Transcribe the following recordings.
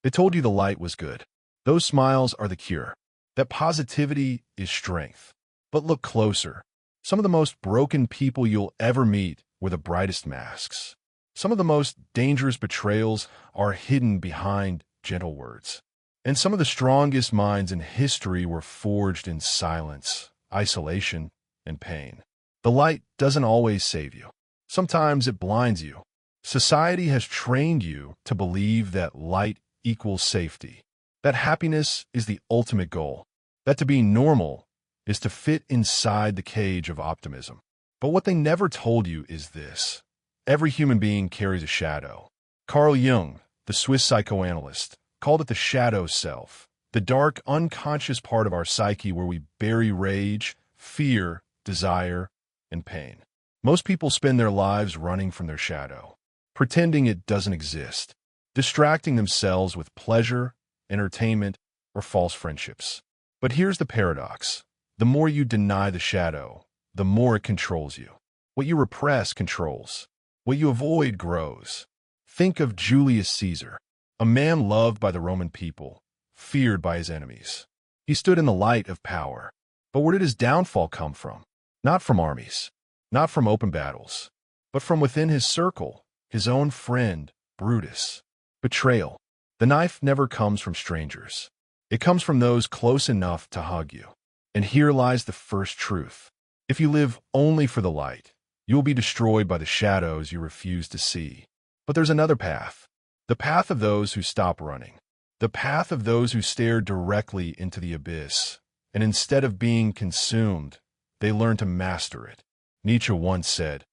They told you the light was good. Those smiles are the cure. That positivity is strength. But look closer. Some of the most broken people you'll ever meet were the brightest masks. Some of the most dangerous betrayals are hidden behind gentle words. And some of the strongest minds in history were forged in silence, isolation, and pain. The light doesn't always save you. Sometimes it blinds you. Society has trained you to believe that light equals safety, that happiness is the ultimate goal, that to be normal is to fit inside the cage of optimism. But what they never told you is this. Every human being carries a shadow. Carl Jung, the Swiss psychoanalyst, called it the shadow self, the dark, unconscious part of our psyche where we bury rage, fear, desire, and pain. Most people spend their lives running from their shadow, pretending it doesn't exist, distracting themselves with pleasure, entertainment, or false friendships. But here's the paradox. The more you deny the shadow, the more it controls you. What you repress controls. What you avoid grows. Think of Julius Caesar, a man loved by the Roman people, feared by his enemies. He stood in the light of power. But where did his downfall come from? Not from armies, not from open battles, but from within his circle, his own friend, Brutus. Betrayal. The knife never comes from strangers. It comes from those close enough to hug you. And here lies the first truth. If you live only for the light, you will be destroyed by the shadows you refuse to see. But there's another path. The path of those who stop running. The path of those who stare directly into the abyss. And instead of being consumed, they learn to master it. Nietzsche once said,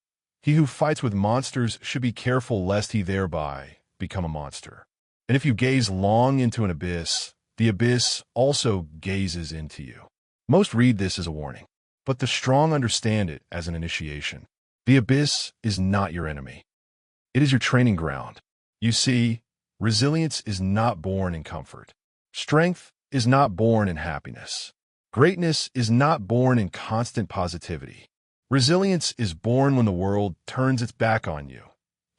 "He who fights with monsters should be careful lest he thereby become a monster." And if you gaze long into an abyss, the abyss also gazes into you. Most read this as a warning, but the strong understand it as an initiation. The abyss is not your enemy. It is your training ground. You see, resilience is not born in comfort. Strength is not born in happiness. Greatness is not born in constant positivity. Resilience is born when the world turns its back on you,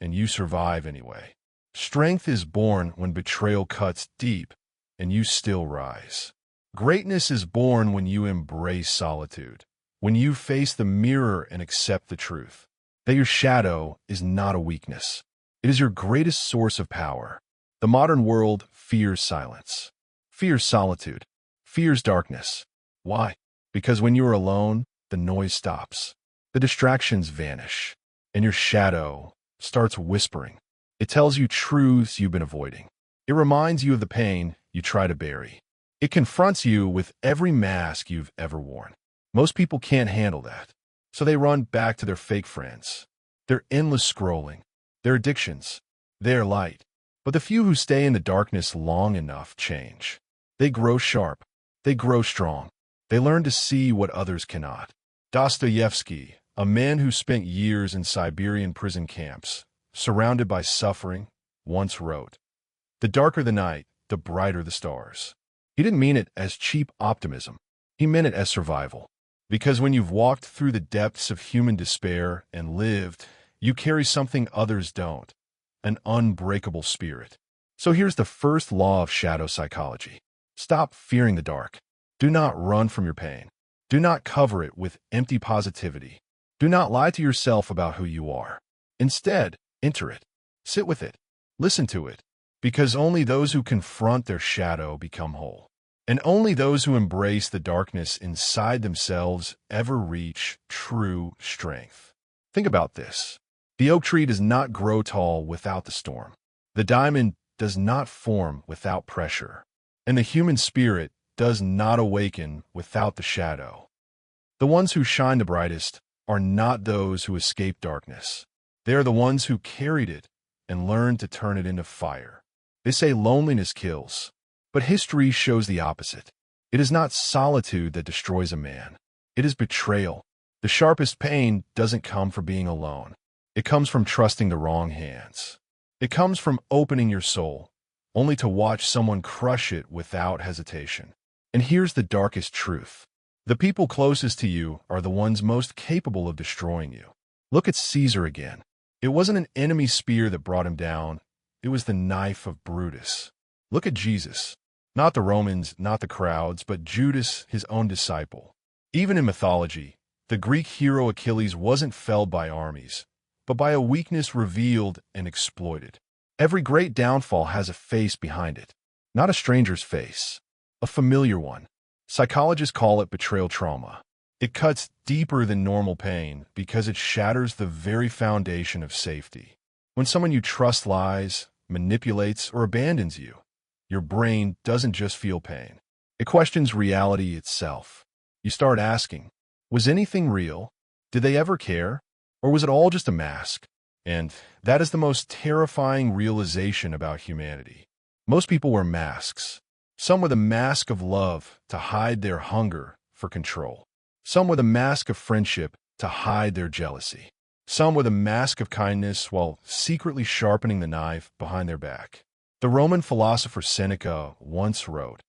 and you survive anyway. Strength is born when betrayal cuts deep, and you still rise. Greatness is born when you embrace solitude, when you face the mirror and accept the truth, that your shadow is not a weakness. It is your greatest source of power. The modern world fears silence, fears solitude, fears darkness. Why? Because when you are alone, the noise stops, the distractions vanish, and your shadow starts whispering. It tells you truths you've been avoiding. It reminds you of the pain you try to bury. It confronts you with every mask you've ever worn. Most people can't handle that, so they run back to their fake friends, their endless scrolling, their addictions, their light. But the few who stay in the darkness long enough change. They grow sharp. They grow strong. They learn to see what others cannot. Dostoevsky, a man who spent years in Siberian prison camps, surrounded by suffering, once wrote, "The darker the night, the brighter the stars." He didn't mean it as cheap optimism. He meant it as survival. Because when you've walked through the depths of human despair and lived, you carry something others don't, an unbreakable spirit. So here's the first law of shadow psychology. Stop fearing the dark. Do not run from your pain. Do not cover it with empty positivity. Do not lie to yourself about who you are. Instead, enter it. Sit with it. Listen to it. Because only those who confront their shadow become whole. And only those who embrace the darkness inside themselves ever reach true strength. Think about this. The oak tree does not grow tall without the storm. The diamond does not form without pressure. And the human spirit does not awaken without the shadow. The ones who shine the brightest are not those who escape darkness. They are the ones who carried it and learned to turn it into fire. They say loneliness kills, but history shows the opposite. It is not solitude that destroys a man. It is betrayal. The sharpest pain doesn't come from being alone. It comes from trusting the wrong hands. It comes from opening your soul, only to watch someone crush it without hesitation. And here's the darkest truth. The people closest to you are the ones most capable of destroying you. Look at Caesar again. It wasn't an enemy spear that brought him down. It was the knife of Brutus. Look at Jesus. Not the Romans, not the crowds, but Judas, his own disciple. Even in mythology, the Greek hero Achilles wasn't felled by armies, but by a weakness revealed and exploited. Every great downfall has a face behind it. Not a stranger's face, a familiar one. Psychologists call it betrayal trauma. It cuts deeper than normal pain because it shatters the very foundation of safety. When someone you trust lies, manipulates, or abandons you, your brain doesn't just feel pain. It questions reality itself. You start asking, was anything real? Did they ever care? Or was it all just a mask? And that is the most terrifying realization about humanity. Most people wear masks. Some with a mask of love to hide their hunger for control. Some with a mask of friendship to hide their jealousy. Some with a mask of kindness while secretly sharpening the knife behind their back. The Roman philosopher Seneca once wrote,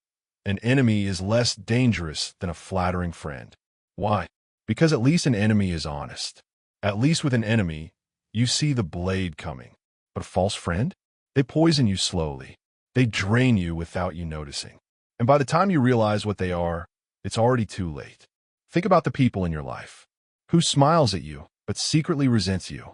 "An enemy is less dangerous than a flattering friend." Why? Because at least an enemy is honest. At least with an enemy, you see the blade coming. But a false friend? They poison you slowly. They drain you without you noticing. And by the time you realize what they are, it's already too late. Think about the people in your life. Who smiles at you, but secretly resents you?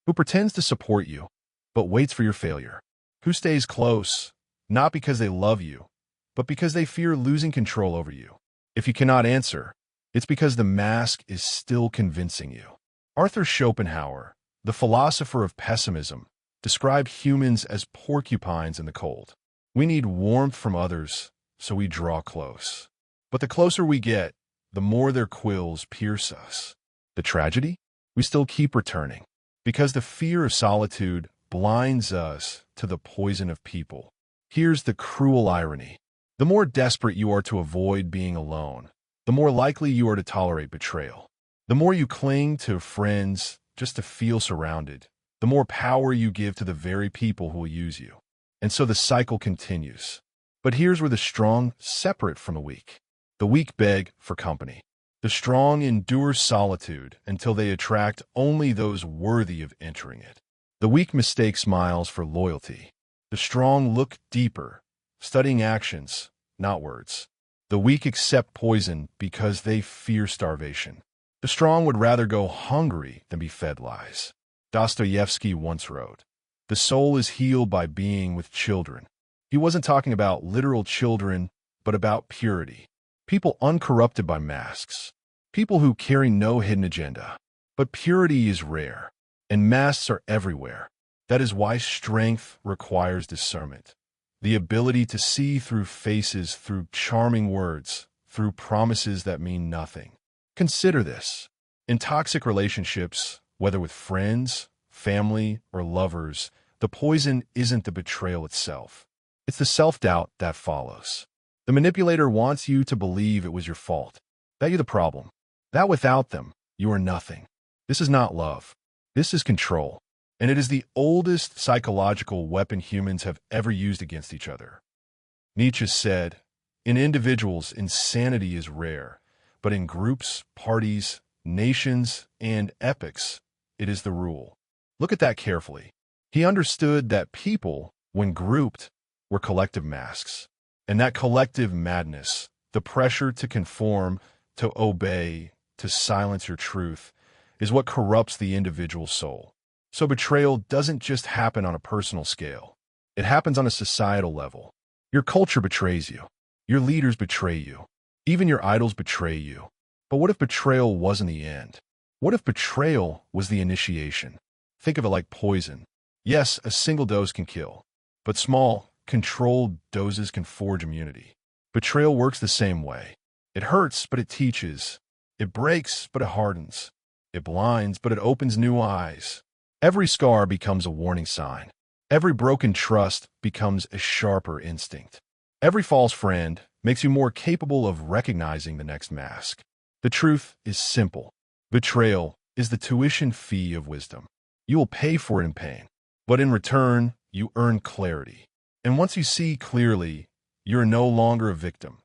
Who pretends to support you, but waits for your failure? Who stays close, not because they love you, but because they fear losing control over you? If you cannot answer, it's because the mask is still convincing you. Arthur Schopenhauer, the philosopher of pessimism, described humans as porcupines in the cold. We need warmth from others, so we draw close. But the closer we get, the more their quills pierce us. The tragedy? We still keep returning, because the fear of solitude blinds us to the poison of people. Here's the cruel irony. The more desperate you are to avoid being alone, the more likely you are to tolerate betrayal. The more you cling to friends just to feel surrounded, the more power you give to the very people who will use you. And so the cycle continues. But here's where the strong separate from the weak. The weak beg for company. The strong endure solitude until they attract only those worthy of entering it. The weak mistake smiles for loyalty. The strong look deeper, studying actions, not words. The weak accept poison because they fear starvation. The strong would rather go hungry than be fed lies. Dostoevsky once wrote, "The soul is healed by being with children." He wasn't talking about literal children, but about purity. People uncorrupted by masks. People who carry no hidden agenda. But purity is rare, and masks are everywhere. That is why strength requires discernment. The ability to see through faces, through charming words, through promises that mean nothing. Consider this. In toxic relationships, whether with friends, family, or lovers, the poison isn't the betrayal itself. It's the self-doubt that follows. The manipulator wants you to believe it was your fault, that you're the problem, that without them, you are nothing. This is not love. This is control. And it is the oldest psychological weapon humans have ever used against each other. Nietzsche said, "In individuals, insanity is rare, but in groups, parties, nations, and epochs, it is the rule." Look at that carefully. He understood that people, when grouped, were collective masks. And that collective madness, the pressure to conform, to obey, to silence your truth, is what corrupts the individual soul. So betrayal doesn't just happen on a personal scale. It happens on a societal level. Your culture betrays you. Your leaders betray you. Even your idols betray you. But what if betrayal wasn't the end? What if betrayal was the initiation? Think of it like poison. Yes, a single dose can kill, but small, controlled doses can forge immunity. Betrayal works the same way. It hurts, but it teaches. It breaks, but it hardens. It blinds, but it opens new eyes. Every scar becomes a warning sign. Every broken trust becomes a sharper instinct. Every false friend makes you more capable of recognizing the next mask. The truth is simple. Betrayal is the tuition fee of wisdom. You will pay for it in pain, but in return, you earn clarity. And once you see clearly, you're no longer a victim.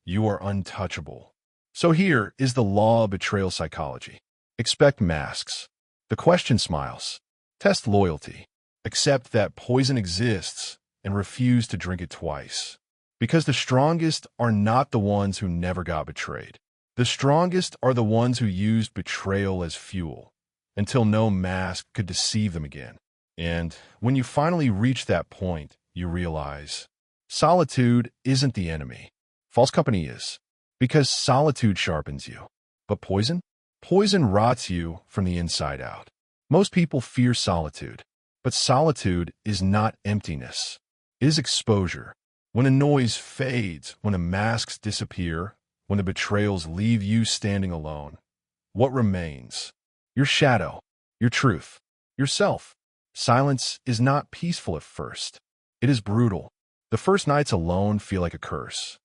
You are untouchable. So here is the law of betrayal psychology. Expect masks. The question smiles. Test loyalty. Accept that poison exists, and refuse to drink it twice. Because the strongest are not the ones who never got betrayed. The strongest are the ones who used betrayal as fuel until no mask could deceive them again. And when you finally reach that point, you realize solitude isn't the enemy. False company is. Because solitude sharpens you. But poison? Poison rots you from the inside out. Most people fear solitude. But solitude is not emptiness. It is exposure. When a noise fades, when the masks disappear, when the betrayals leave you standing alone, what remains? Your shadow, your truth, yourself. Silence is not peaceful at first. It is brutal. The first nights alone feel like a curse.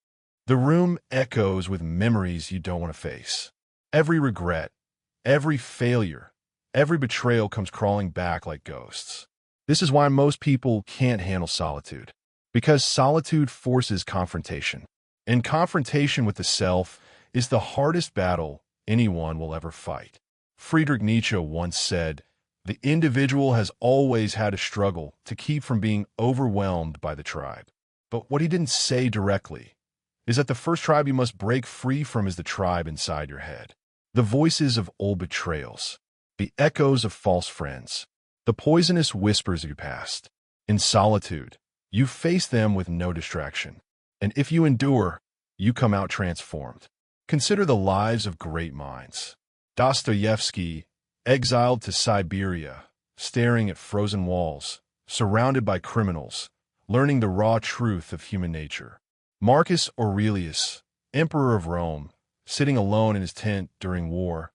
The room echoes with memories you don't want to face. Every regret, every failure, every betrayal comes crawling back like ghosts. This is why most people can't handle solitude. Because solitude forces confrontation. And confrontation with the self is the hardest battle anyone will ever fight. Friedrich Nietzsche once said, "The individual has always had a struggle to keep from being overwhelmed by the tribe." But what he didn't say directly is that the first tribe you must break free from is the tribe inside your head. The voices of old betrayals, the echoes of false friends, the poisonous whispers of your past. In solitude, you face them with no distraction. And if you endure, you come out transformed. Consider the lives of great minds. Dostoevsky, exiled to Siberia, staring at frozen walls, surrounded by criminals, learning the raw truth of human nature. Marcus Aurelius, emperor of Rome, sitting alone in his tent during war,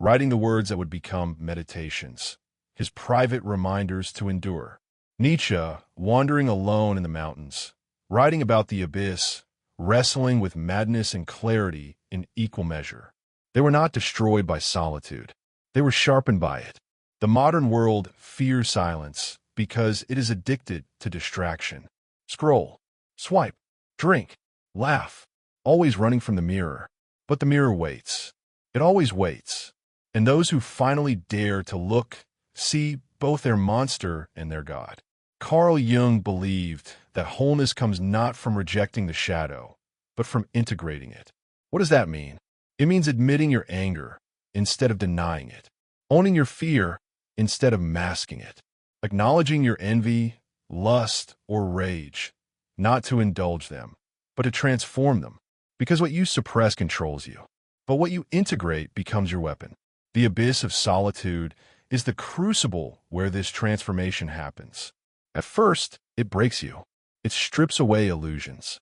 writing the words that would become meditations, his private reminders to endure. Nietzsche, wandering alone in the mountains, writing about the abyss, wrestling with madness and clarity in equal measure. They were not destroyed by solitude. They were sharpened by it. The modern world fears silence because it is addicted to distraction. Scroll, swipe, drink, laugh, always running from the mirror. But the mirror waits. It always waits. And those who finally dare to look see both their monster and their God. Carl Jung believed that wholeness comes not from rejecting the shadow, but from integrating it. What does that mean? It means admitting your anger instead of denying it, owning your fear instead of masking it, acknowledging your envy, lust, or rage, not to indulge them, but to transform them. Because what you suppress controls you, but what you integrate becomes your weapon. The abyss of solitude is the crucible where this transformation happens. At first, it breaks you. It strips away illusions.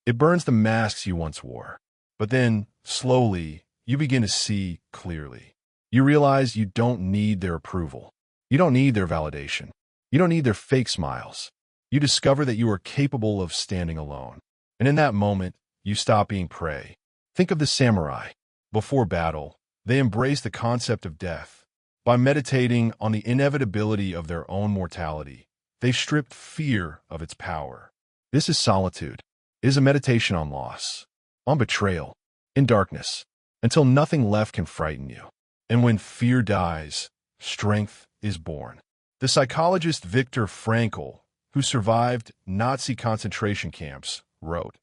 It burns the masks you once wore. But then, slowly, you begin to see clearly. You realize you don't need their approval. You don't need their validation. You don't need their fake smiles. You discover that you are capable of standing alone. And in that moment, you stop being prey. Think of the samurai. Before battle, they embrace the concept of death. By meditating on the inevitability of their own mortality, they stripped fear of its power. This is solitude. It is a meditation on loss, on betrayal, in darkness, until nothing left can frighten you. And when fear dies, strength is born. The psychologist Viktor Frankl, who survived Nazi concentration camps, wrote,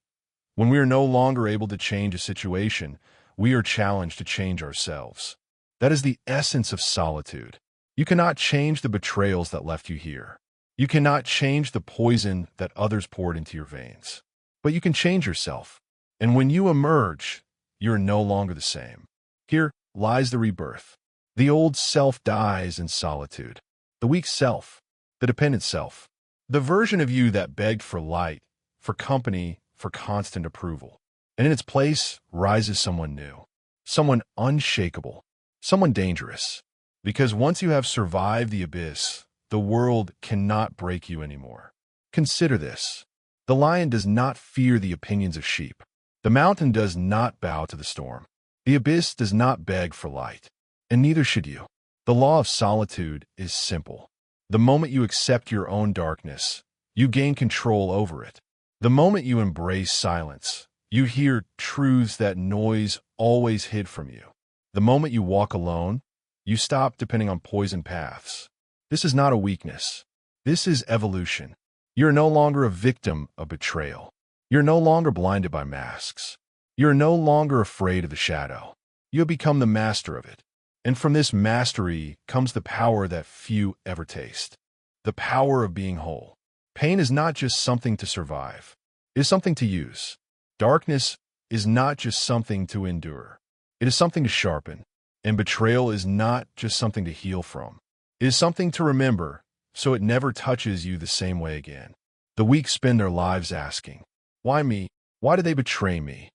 "When we are no longer able to change a situation, we are challenged to change ourselves." That is the essence of solitude. You cannot change the betrayals that left you here. You cannot change the poison that others poured into your veins. But you can change yourself. And when you emerge, you are no longer the same. Here lies the rebirth. The old self dies in solitude. The weak self, the dependent self, the version of you that begged for light, for company, for constant approval. And in its place rises someone new, someone unshakable, someone dangerous. Because once you have survived the abyss, the world cannot break you anymore. Consider this. The lion does not fear the opinions of sheep. The mountain does not bow to the storm. The abyss does not beg for light. And neither should you. The law of solitude is simple. The moment you accept your own darkness, you gain control over it. The moment you embrace silence, you hear truths that noise always hid from you. The moment you walk alone, you stop depending on poison paths. This is not a weakness. This is evolution. You're no longer a victim of betrayal. You're no longer blinded by masks. You're no longer afraid of the shadow. You have become the master of it. And from this mastery comes the power that few ever taste. The power of being whole. Pain is not just something to survive. It is something to use. Darkness is not just something to endure. It is something to sharpen. And betrayal is not just something to heal from. It is something to remember, so it never touches you the same way again. The weak spend their lives asking, why me? Why did they betray me?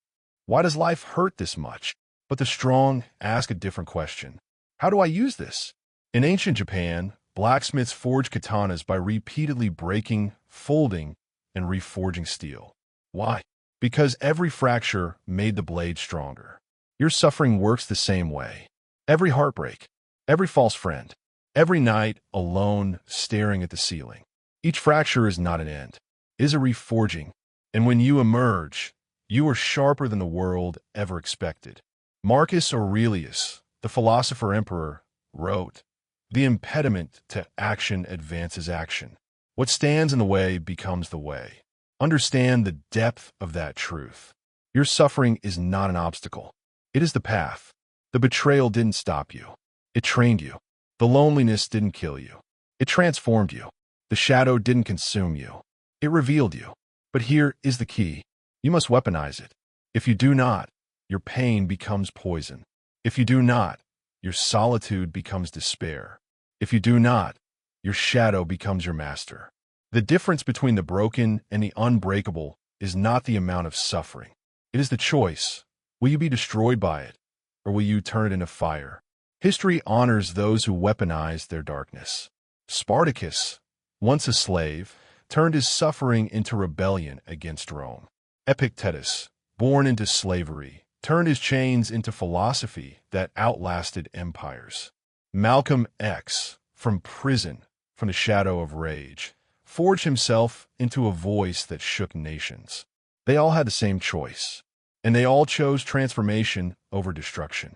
Why does life hurt this much? But the strong ask a different question. How do I use this? In ancient Japan, blacksmiths forged katanas by repeatedly breaking, folding, and reforging steel. Why? Because every fracture made the blade stronger. Your suffering works the same way. Every heartbreak, every false friend, every night alone staring at the ceiling. Each fracture is not an end. It is a reforging. And when you emerge, you are sharper than the world ever expected. Marcus Aurelius, the philosopher emperor, wrote, "The impediment to action advances action. What stands in the way becomes the way." Understand the depth of that truth. Your suffering is not an obstacle. It is the path. The betrayal didn't stop you. It trained you. The loneliness didn't kill you. It transformed you. The shadow didn't consume you. It revealed you. But here is the key. You must weaponize it. If you do not, your pain becomes poison. If you do not, your solitude becomes despair. If you do not, your shadow becomes your master. The difference between the broken and the unbreakable is not the amount of suffering. It is the choice. Will you be destroyed by it, or will you turn it into fire? History honors those who weaponize their darkness. Spartacus, once a slave, turned his suffering into rebellion against Rome. Epictetus, born into slavery, turned his chains into philosophy that outlasted empires. Malcolm X, from prison, from the shadow of rage, forged himself into a voice that shook nations. They all had the same choice, and they all chose transformation over destruction.